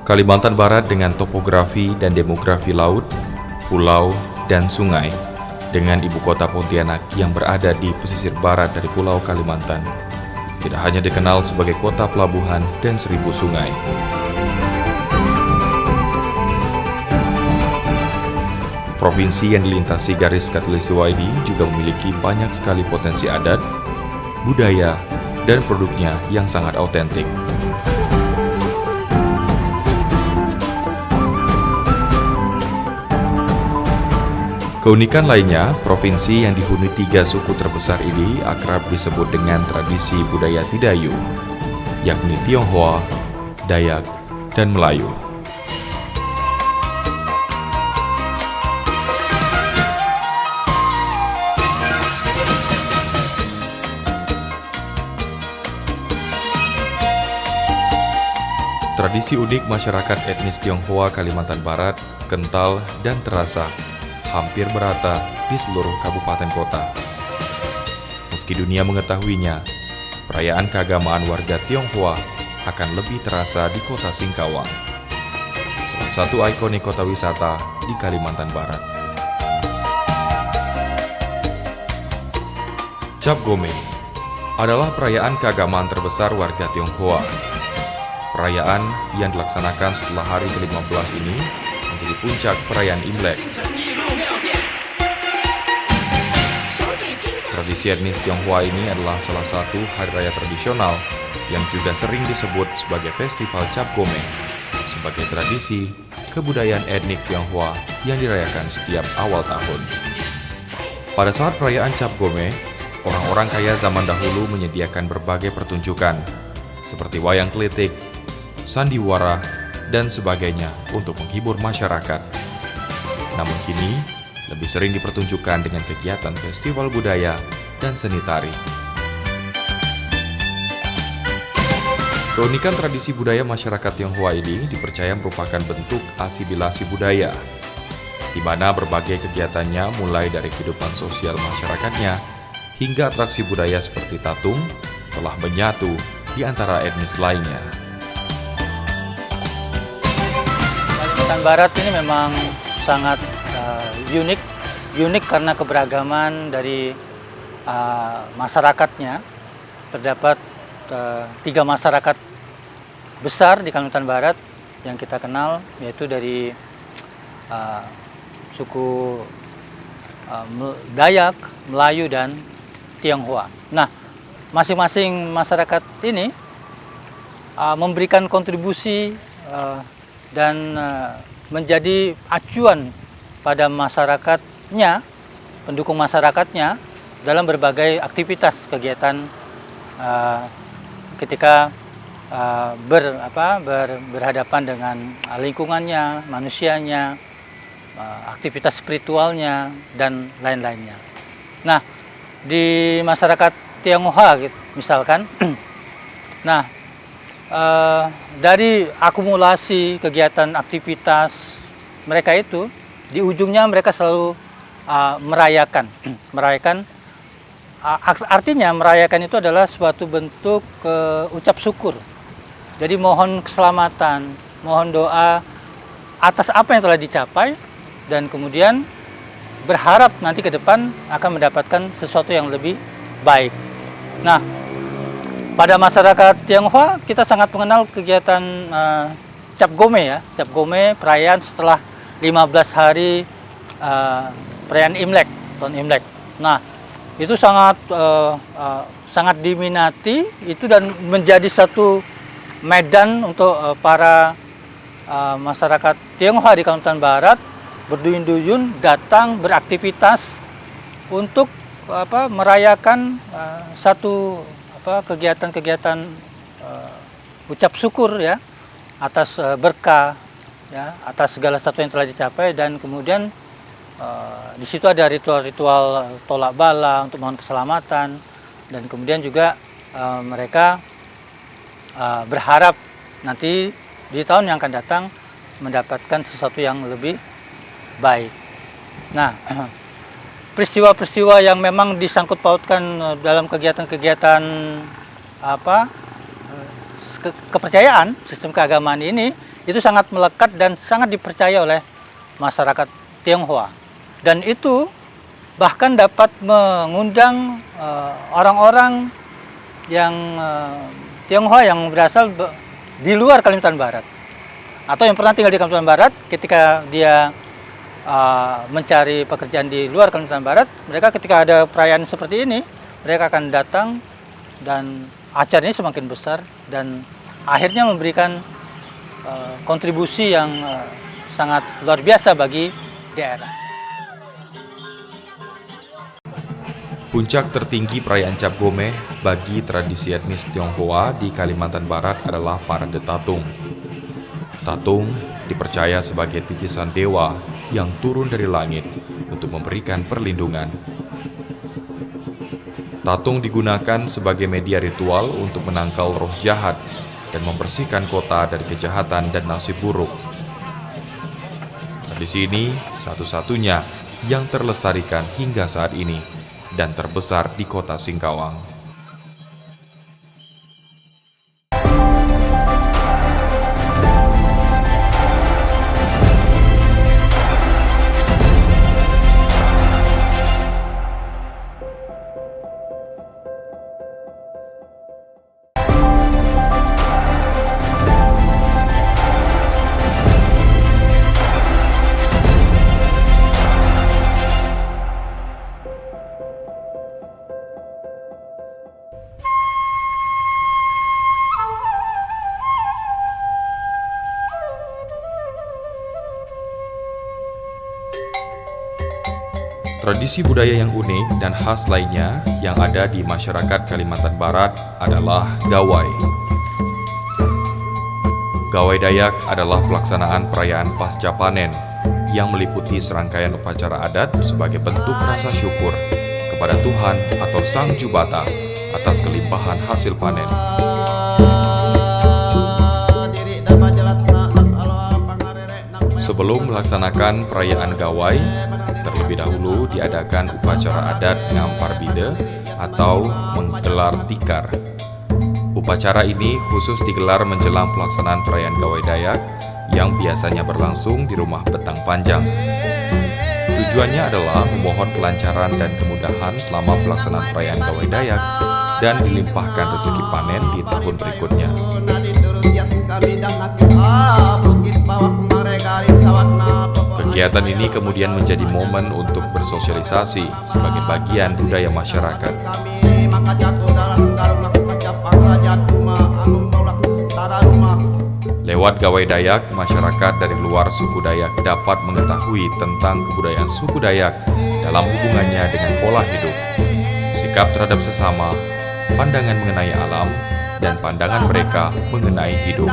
Kalimantan Barat dengan topografi dan demografi laut, pulau, dan sungai, dengan ibu kota Pontianak yang berada di pesisir barat dari Pulau Kalimantan, tidak hanya dikenal sebagai kota pelabuhan dan 1000 sungai. Provinsi yang dilintasi garis khatulistiwa ini juga memiliki banyak sekali potensi adat, budaya, dan produknya yang sangat autentik. Keunikan lainnya, provinsi yang dihuni 3 suku terbesar ini akrab disebut dengan tradisi budaya Tidayu, yakni Tionghoa, Dayak, dan Melayu. Tradisi unik masyarakat etnis Tionghoa Kalimantan Barat kental dan terasa hampir merata di seluruh kabupaten kota. Meski dunia mengetahuinya, perayaan keagamaan warga Tionghoa akan lebih terasa di kota Singkawang, salah satu ikonik kota wisata di Kalimantan Barat. Cap Gome adalah perayaan keagamaan terbesar warga Tionghoa. Perayaan yang dilaksanakan setelah hari ke-15 ini menjadi puncak perayaan Imlek. Tradisi etnis Tionghoa ini adalah salah satu hari raya tradisional yang juga sering disebut sebagai Festival Cap Gome, sebagai tradisi kebudayaan etnik Tionghoa yang dirayakan setiap awal tahun. Pada saat perayaan Cap Gome, orang-orang kaya zaman dahulu menyediakan berbagai pertunjukan, seperti wayang klitik, sandiwara, dan sebagainya untuk menghibur masyarakat. Namun kini, lebih sering dipertunjukkan dengan kegiatan festival budaya dan seni tari. Keunikan tradisi budaya masyarakat Tionghoa ini dipercaya merupakan bentuk asimilasi budaya, di mana berbagai kegiatannya mulai dari kehidupan sosial masyarakatnya hingga atraksi budaya seperti tatung telah menyatu di antara etnis lainnya. Kalimantan Barat ini memang sangat unik karena keberagaman dari masyarakatnya. Terdapat 3 masyarakat besar di Kalimantan Barat yang kita kenal, yaitu dari suku Dayak, Melayu, dan Tionghoa. Nah, masing-masing masyarakat ini memberikan kontribusi dan menjadi acuan pada masyarakatnya, pendukung masyarakatnya dalam berbagai aktivitas kegiatan ketika berhadapan dengan lingkungannya, manusianya, aktivitas spiritualnya, dan lain-lainnya. Nah, di masyarakat Tionghoa misalkan, nah dari akumulasi kegiatan aktivitas mereka itu, di ujungnya mereka selalu merayakan. Artinya merayakan itu adalah suatu bentuk ucap syukur. Jadi mohon keselamatan, mohon doa atas apa yang telah dicapai, dan kemudian berharap nanti ke depan akan mendapatkan sesuatu yang lebih baik. Nah, pada masyarakat Tionghoa kita sangat mengenal kegiatan Cap Gome ya. Cap Gome perayaan setelah 15 hari perayaan Imlek, tahun Imlek. Nah, itu sangat diminati itu dan menjadi satu medan untuk para masyarakat Tionghoa di Kalimantan Barat berduyun-duyun datang beraktivitas untuk merayakan satu kegiatan-kegiatan ucap syukur ya atas berkah, ya, atas segala sesuatu yang telah dicapai, dan kemudian di situ ada ritual-ritual tolak bala untuk mohon keselamatan, dan kemudian juga mereka berharap nanti di tahun yang akan datang mendapatkan sesuatu yang lebih baik. Nah, peristiwa-peristiwa yang memang disangkut pautkan dalam kegiatan-kegiatan kepercayaan sistem keagamaan ini itu sangat melekat dan sangat dipercaya oleh masyarakat Tionghoa. Dan itu bahkan dapat mengundang orang-orang yang Tionghoa yang berasal di luar Kalimantan Barat atau yang pernah tinggal di Kalimantan Barat. Ketika dia mencari pekerjaan di luar Kalimantan Barat, mereka ketika ada perayaan seperti ini, mereka akan datang dan acaranya semakin besar dan akhirnya memberikan kontribusi yang sangat luar biasa bagi daerah. Puncak tertinggi perayaan Cap Gomeh bagi tradisi etnis Tionghoa di Kalimantan Barat adalah Parade Tatung. Tatung dipercaya sebagai titisan dewa yang turun dari langit untuk memberikan perlindungan. Tatung digunakan sebagai media ritual untuk menangkal roh jahat dan membersihkan kota dari kejahatan dan nasib buruk. Tradisi ini satu-satunya yang terlestarikan hingga saat ini dan terbesar di kota Singkawang. Tradisi budaya yang unik dan khas lainnya yang ada di masyarakat Kalimantan Barat adalah gawai. Gawai Dayak adalah pelaksanaan perayaan pasca panen yang meliputi serangkaian upacara adat sebagai bentuk rasa syukur kepada Tuhan atau Sang Jubata atas kelimpahan hasil panen. Sebelum melaksanakan perayaan gawai, terlebih dahulu diadakan upacara adat ngampar bide atau menggelar tikar. Upacara ini khusus digelar menjelang pelaksanaan perayaan gawai Dayak yang biasanya berlangsung di rumah Betang Panjang. Tujuannya adalah memohon kelancaran dan kemudahan selama pelaksanaan perayaan gawai Dayak dan dilimpahkan rezeki panen di tahun berikutnya. Kegiatan ini kemudian menjadi momen untuk bersosialisasi sebagai bagian budaya masyarakat. Lewat gawai Dayak, masyarakat dari luar suku Dayak dapat mengetahui tentang kebudayaan suku Dayak dalam hubungannya dengan pola hidup, sikap terhadap sesama, pandangan mengenai alam, dan pandangan mereka mengenai hidup.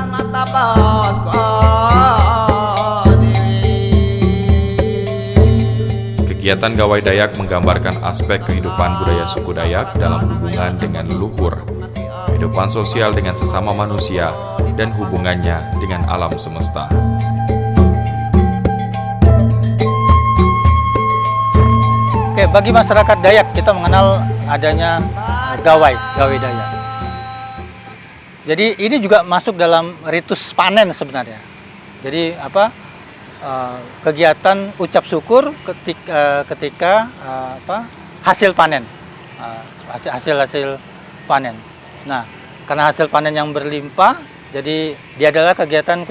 Kegiatan gawai Dayak menggambarkan aspek kehidupan budaya suku Dayak dalam hubungan dengan leluhur, kehidupan sosial dengan sesama manusia, dan hubungannya dengan alam semesta. Oke, bagi masyarakat Dayak kita mengenal adanya gawai Dayak. Jadi ini juga masuk dalam ritus panen sebenarnya. Jadi kegiatan ucap syukur ketika hasil panen, hasil panen. Nah, karena hasil panen yang berlimpah, jadi dia adalah kegiatan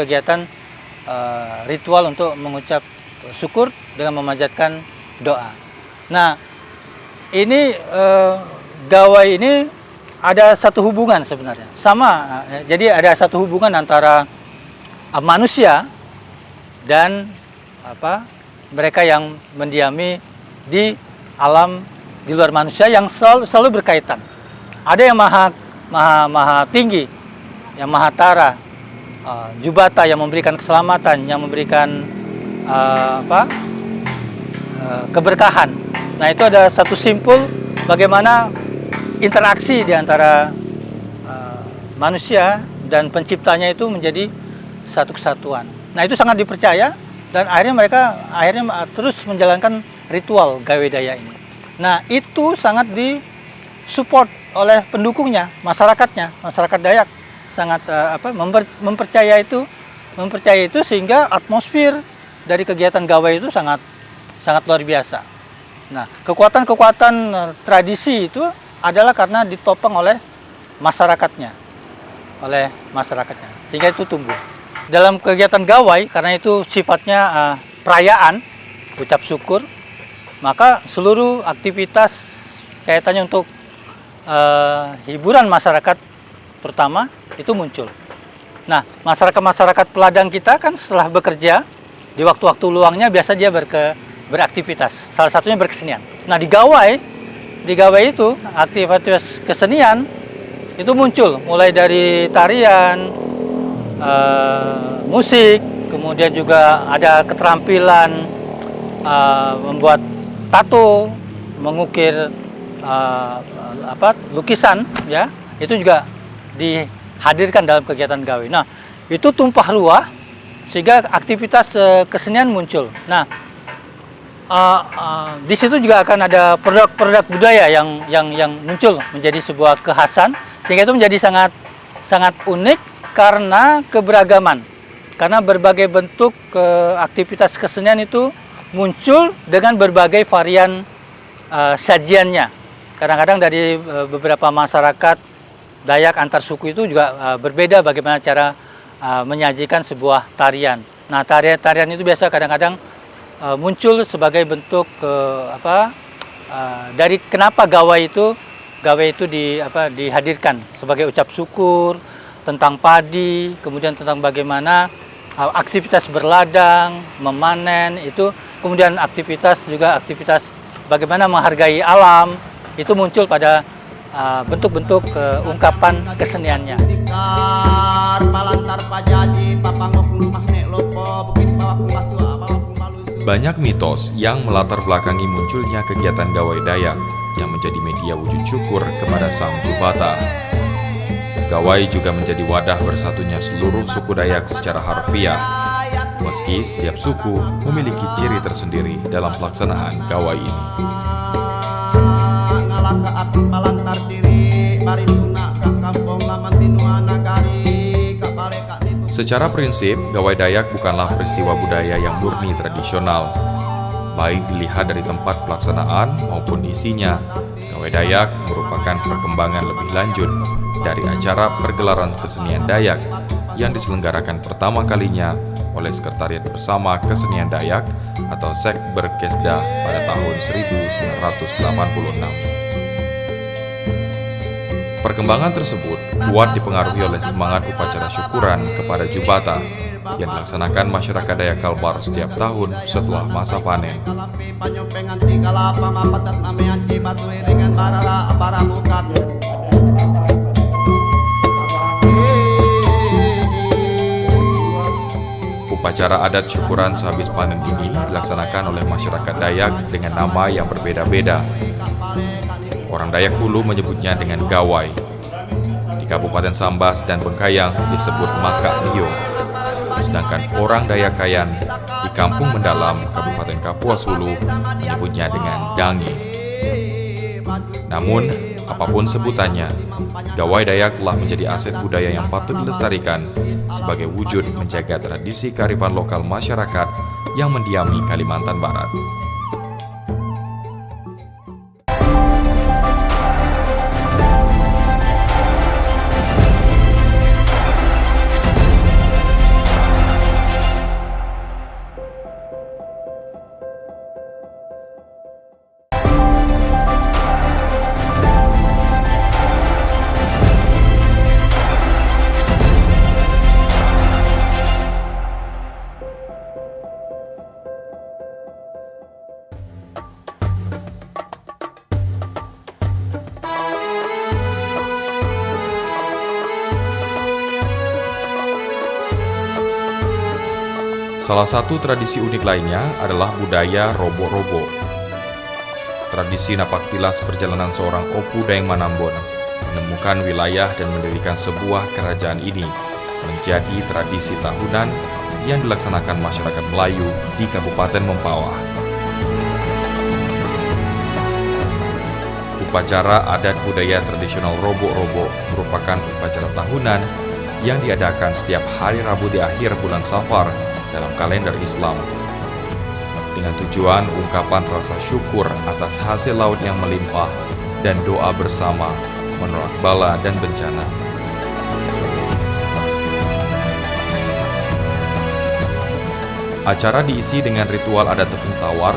ritual untuk mengucap syukur dengan memanjatkan doa. Nah, ini gawai ini ada satu hubungan sebenarnya, jadi ada satu hubungan antara manusia dan mereka yang mendiami di alam di luar manusia yang selalu berkaitan. Ada yang maha tinggi, yang maha tara, Jubata yang memberikan keselamatan, yang memberikan keberkahan. Nah, itu ada satu simpul bagaimana interaksi di antara manusia dan penciptanya itu menjadi satu kesatuan. Nah, itu sangat dipercaya dan akhirnya mereka terus menjalankan ritual gawai Dayak ini. Nah, itu sangat disupport oleh pendukungnya, masyarakat Dayak sangat mempercaya itu mempercayai itu sehingga atmosfer dari kegiatan gawai itu sangat luar biasa. Nah, kekuatan-kekuatan tradisi itu adalah karena ditopang oleh masyarakatnya, sehingga itu tumbuh. Dalam kegiatan gawai, karena itu sifatnya perayaan, ucap syukur, maka seluruh aktivitas kaitannya untuk hiburan masyarakat pertama itu muncul. Nah, masyarakat peladang kita kan setelah bekerja, di waktu-waktu luangnya biasa dia beraktivitas, salah satunya berkesenian. Nah, di gawai itu aktivitas kesenian itu muncul, mulai dari tarian, musik, kemudian juga ada keterampilan membuat tato, mengukir lukisan, ya, itu juga dihadirkan dalam kegiatan gawai. Nah, itu tumpah ruah sehingga aktivitas kesenian muncul. Nah, di situ juga akan ada produk-produk budaya yang muncul menjadi sebuah kekhasan, sehingga itu menjadi sangat unik karena keberagaman. Karena berbagai bentuk aktivitas kesenian itu muncul dengan berbagai varian sajiannya. Kadang-kadang dari beberapa masyarakat Dayak antar suku itu juga berbeda bagaimana cara menyajikan sebuah tarian. Nah, tarian-tarian itu biasa kadang-kadang muncul sebagai bentuk dari kenapa gawai itu dihadirkan sebagai ucap syukur tentang padi, kemudian tentang bagaimana aktivitas berladang, memanen itu, kemudian aktivitas bagaimana menghargai alam, itu muncul pada bentuk-bentuk ungkapan keseniannya. Banyak mitos yang melatar belakangi munculnya kegiatan gawai Dayak yang menjadi media wujud syukur kepada Sang Jubata. Gawai juga menjadi wadah bersatunya seluruh suku Dayak secara harfiah, meski setiap suku memiliki ciri tersendiri dalam pelaksanaan gawai ini. Secara prinsip, gawai Dayak bukanlah peristiwa budaya yang murni tradisional. Baik dilihat dari tempat pelaksanaan maupun isinya, gawai Dayak merupakan perkembangan lebih lanjut dari acara pergelaran kesenian Dayak yang diselenggarakan pertama kalinya oleh Sekretariat Bersama Kesenian Dayak atau Sekberkesda pada tahun 1986. Perkembangan tersebut kuat dipengaruhi oleh semangat upacara syukuran kepada Jubata yang dilaksanakan masyarakat Dayak Kalbar setiap tahun setelah masa panen. Upacara adat syukuran sehabis panen ini dilaksanakan oleh masyarakat Dayak dengan nama yang berbeda-beda. Orang Dayak Hulu menyebutnya dengan gawai. Di Kabupaten Sambas dan Bengkayang disebut Makak Rio. Sedangkan orang Dayak Kayan di Kampung Mendalam, Kabupaten Kapuas Hulu menyebutnya dengan Dangi. Namun, apapun sebutannya, gawai Dayak telah menjadi aset budaya yang patut dilestarikan sebagai wujud menjaga tradisi kearifan lokal masyarakat yang mendiami Kalimantan Barat. Salah satu tradisi unik lainnya adalah budaya robo-robo. Tradisi napak tilas perjalanan seorang Opu Daeng Manambon menemukan wilayah dan mendirikan sebuah kerajaan ini menjadi tradisi tahunan yang dilaksanakan masyarakat Melayu di Kabupaten Mempawah. Upacara adat budaya tradisional robo-robo merupakan upacara tahunan yang diadakan setiap hari Rabu di akhir bulan Safar dalam kalender Islam. Dengan tujuan ungkapan rasa syukur atas hasil laut yang melimpah dan doa bersama menolak bala dan bencana. Acara diisi dengan ritual adat tepung tawar,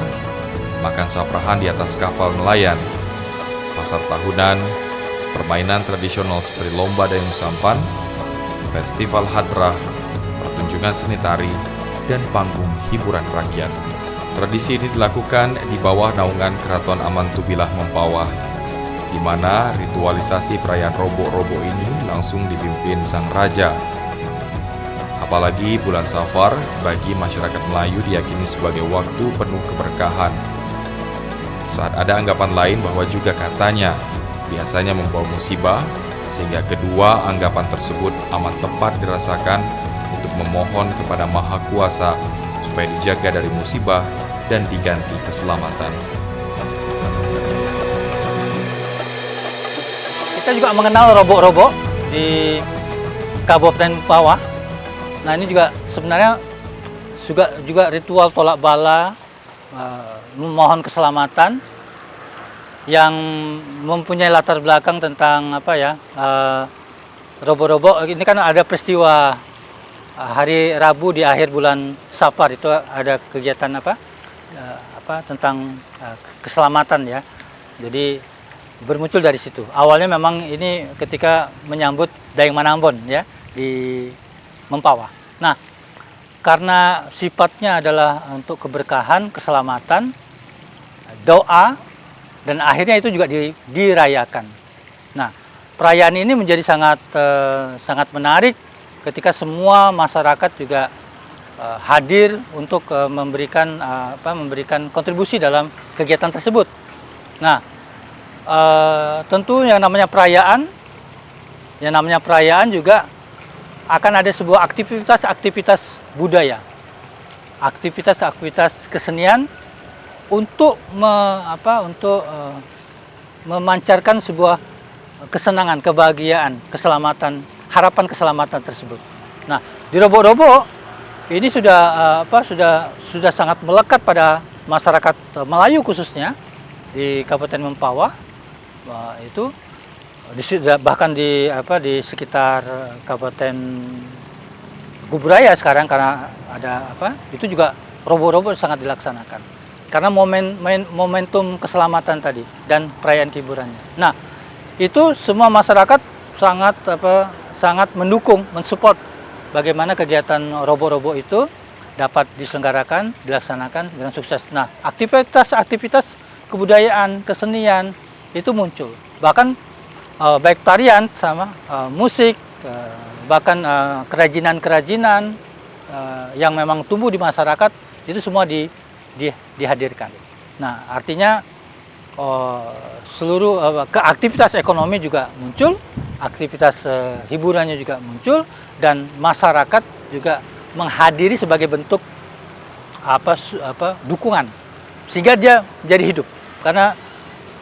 makan saprahan di atas kapal nelayan, pasar tahunan, permainan tradisional seperti lomba dayung sampan, festival hadrah, pertunjukan seni tari, dan panggung hiburan rakyat. Tradisi ini dilakukan di bawah naungan Keraton Amantubilah Mempawah, di mana ritualisasi perayaan Robo-Robo ini langsung dipimpin Sang Raja. Apalagi bulan Safar bagi masyarakat Melayu diyakini sebagai waktu penuh keberkahan. Saat ada anggapan lain bahwa juga katanya biasanya membawa musibah, sehingga kedua anggapan tersebut amat tepat dirasakan untuk memohon kepada Maha Kuasa supaya dijaga dari musibah dan diganti keselamatan. Kita juga mengenal Robo-Robo di Kabupaten Mempawah. Nah, ini juga sebenarnya juga ritual tolak bala, memohon keselamatan yang mempunyai latar belakang tentang Robo-Robo. Ini kan ada peristiwa hari Rabu di akhir bulan Safar, itu ada kegiatan tentang keselamatan ya. Jadi bermuncul dari situ. Awalnya memang ini ketika menyambut Dayang Manambon ya di Mempawah. Nah, karena sifatnya adalah untuk keberkahan, keselamatan, doa, dan akhirnya itu juga dirayakan. Nah, perayaan ini menjadi sangat menarik ketika semua masyarakat juga hadir untuk memberikan kontribusi dalam kegiatan tersebut. Nah, tentu yang namanya perayaan juga akan ada sebuah aktivitas budaya, aktivitas kesenian untuk memancarkan sebuah kesenangan, kebahagiaan, keselamatan, harapan keselamatan tersebut. Nah, di Robo-Robo ini sudah sangat melekat pada masyarakat Melayu khususnya di Kabupaten Mempawah. Itu bahkan di sekitar Kabupaten Kuburaya sekarang, karena ada itu juga Robo-Robo sangat dilaksanakan karena momentum keselamatan tadi dan perayaan hiburannya. Nah, itu semua masyarakat sangat mendukung, mensupport bagaimana kegiatan Robo-Robo itu dapat dilaksanakan dengan sukses. Nah, aktivitas kebudayaan, kesenian itu muncul. Bahkan baik tarian sama musik, bahkan kerajinan-kerajinan yang memang tumbuh di masyarakat itu semua dihadirkan. Nah, artinya seluruh aktivitas ekonomi juga muncul, aktivitas hiburannya juga muncul, dan masyarakat juga menghadiri sebagai bentuk dukungan, sehingga dia menjadi hidup.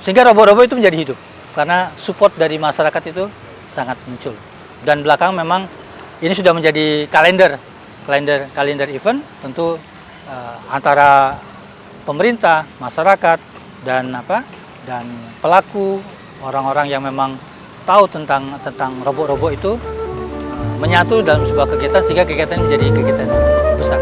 Sehingga Robo-Robo itu menjadi hidup karena support dari masyarakat itu sangat muncul. Dan belakang memang ini sudah menjadi kalender event, tentu antara pemerintah, masyarakat, dan pelaku, orang-orang yang memang tahu tentang Robo-Robo itu menyatu dalam sebuah kegiatan, sehingga kegiatan menjadi kegiatan besar.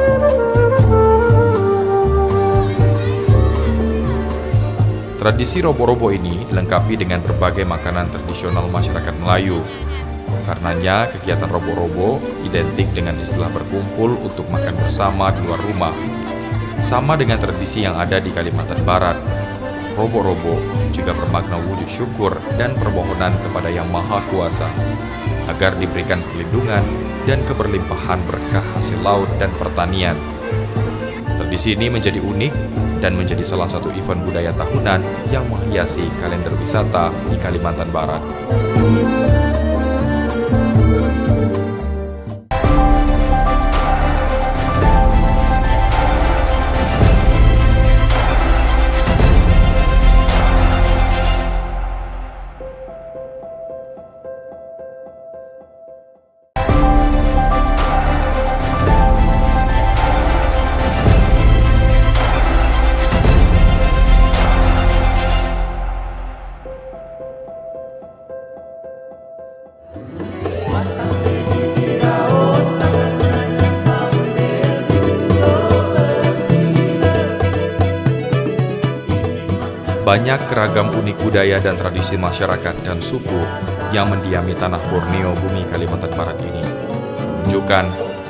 Tradisi Robo-Robo ini dilengkapi dengan berbagai makanan tradisional masyarakat Melayu. Karenanya, kegiatan Robo-Robo identik dengan istilah berkumpul untuk makan bersama di luar rumah. Sama dengan tradisi yang ada di Kalimantan Barat, Robo-Robo juga bermakna wujud syukur dan permohonan kepada Yang Maha Kuasa agar diberikan perlindungan dan keberlimpahan berkah hasil laut dan pertanian. Tradisi ini menjadi unik dan menjadi salah satu event budaya tahunan yang menghiasi kalender wisata di Kalimantan Barat. banyak keragam unik budaya dan tradisi masyarakat dan suku yang mendiami tanah Borneo, bumi Kalimantan Barat ini, menunjukkan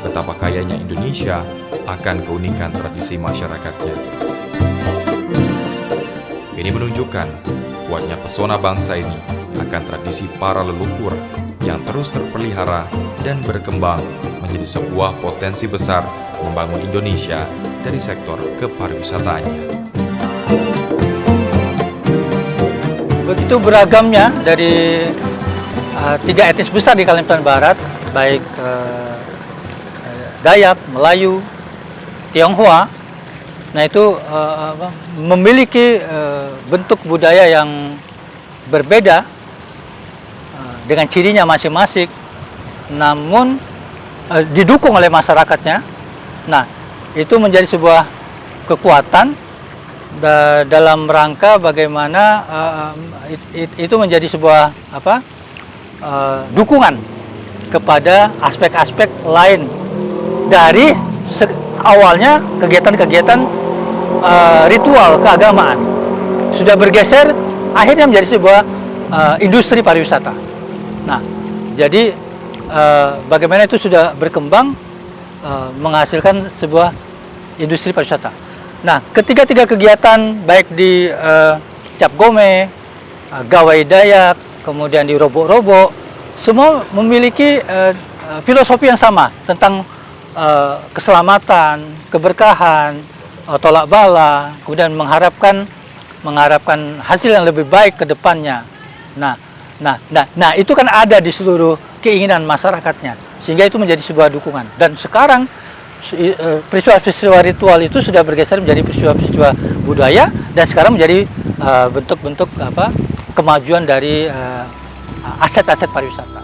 betapa kayanya Indonesia akan keunikan tradisi masyarakatnya. Ini menunjukkan kuatnya pesona bangsa ini akan tradisi para leluhur yang terus terpelihara dan berkembang menjadi sebuah potensi besar membangun Indonesia dari sektor kepariwisataannya. Begitu beragamnya dari tiga etnis besar di Kalimantan Barat, baik Dayak, Melayu, Tionghoa. Nah itu memiliki bentuk budaya yang berbeda dengan cirinya masing-masing, namun didukung oleh masyarakatnya. Nah itu menjadi sebuah kekuatan dalam rangka bagaimana itu menjadi sebuah dukungan kepada aspek-aspek lain dari awalnya kegiatan-kegiatan ritual keagamaan sudah bergeser akhirnya menjadi sebuah industri pariwisata. Nah, jadi bagaimana itu sudah berkembang menghasilkan sebuah industri pariwisata. Nah, ketiga-tiga kegiatan baik di Cap Gome, Gawai Dayak, kemudian di Robo-Robo, semua memiliki filosofi yang sama tentang keselamatan, keberkahan, tolak bala, kemudian mengharapkan hasil yang lebih baik ke depannya. Nah, itu kan ada di seluruh keinginan masyarakatnya, sehingga itu menjadi sebuah dukungan. Dan sekarang peristiwa-peristiwa ritual itu sudah bergeser menjadi peristiwa-peristiwa budaya dan sekarang menjadi bentuk-bentuk kemajuan dari aset-aset pariwisata.